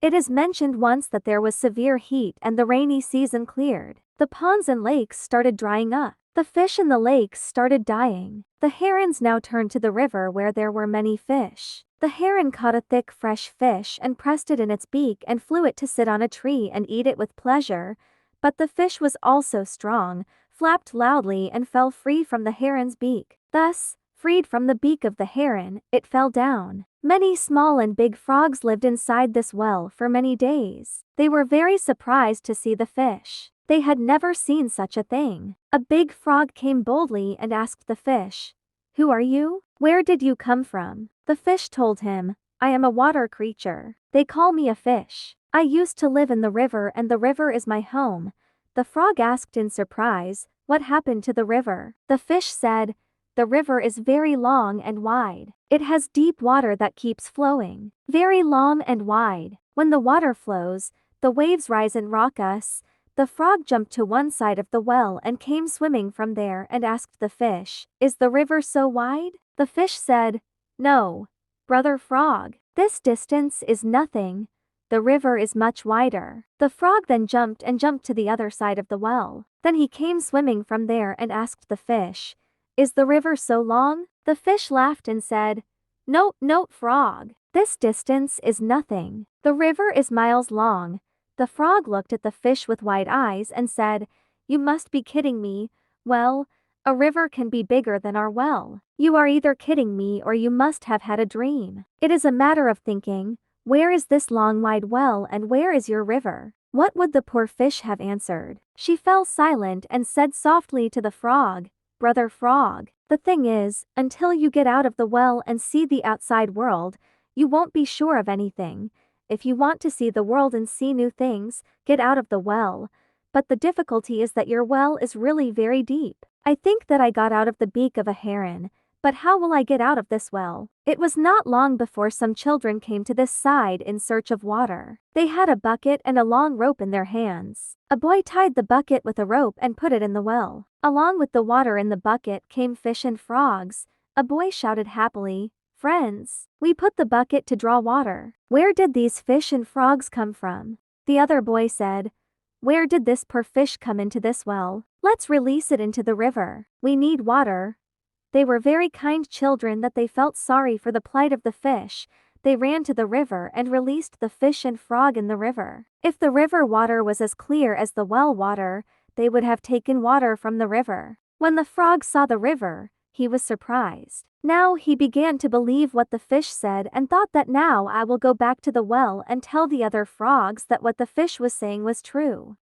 It is mentioned once that there was severe heat and the rainy season cleared. The ponds and lakes started drying up. The fish in the lakes started dying. The herons now turned to the river where there were many fish. The heron caught a thick fresh fish and pressed it in its beak and flew it to sit on a tree and eat it with pleasure. But the fish was also strong, flapped loudly and fell free from the heron's beak. Thus, freed from the beak of the heron, it fell down. Many small and big frogs lived inside this well for many days. They were very surprised to see the fish. They had never seen such a thing. A big frog came boldly and asked the fish, "Who are you? Where did you come from?" The fish told him, "I am a water creature. They call me a fish. I used to live in the river and the river is my home." The frog asked in surprise, "What happened to the river?" The fish said, "The river is very long and wide. It has deep water that keeps flowing. Very long and wide. When the water flows, the waves rise and rock us." The frog jumped to one side of the well and came swimming from there and asked the fish, "Is the river so wide?" The fish said, "No, brother frog. This distance is nothing. The river is much wider." The frog then jumped to the other side of the well. Then he came swimming from there and asked the fish, "Is the river so long?" The fish laughed and said, "No, no, frog. This distance is nothing. The river is miles long." The frog looked at the fish with wide eyes and said, "You must be kidding me. Well, a river can be bigger than our well. You are either kidding me or you must have had a dream. It is a matter of thinking. Where is this long wide well and where is your river?" What would the poor fish have answered? She fell silent and said softly to the frog, "Brother frog, the thing is, until you get out of the well and see the outside world, you won't be sure of anything. If you want to see the world and see new things, get out of the well. But the difficulty is that your well is really very deep. I think that I got out of the beak of a heron, but how will I get out of this well?" It was not long before some children came to this side in search of water. They had a bucket and a long rope in their hands. A boy tied the bucket with a rope and put it in the well. Along with the water in the bucket came fish and frogs. A boy shouted happily, "Friends, we put the bucket to draw water." "Where did these fish and frogs come from?" The other boy said, "Where did this poor fish come into this well? Let's release it into the river. We need water." They were very kind children that they felt sorry for the plight of the fish. They ran to the river and released the fish and frog in the river. If the river water was as clear as the well water, they would have taken water from the river. When the frog saw the river, he was surprised. Now he began to believe what the fish said and thought that now I will go back to the well and tell the other frogs that what the fish was saying was true.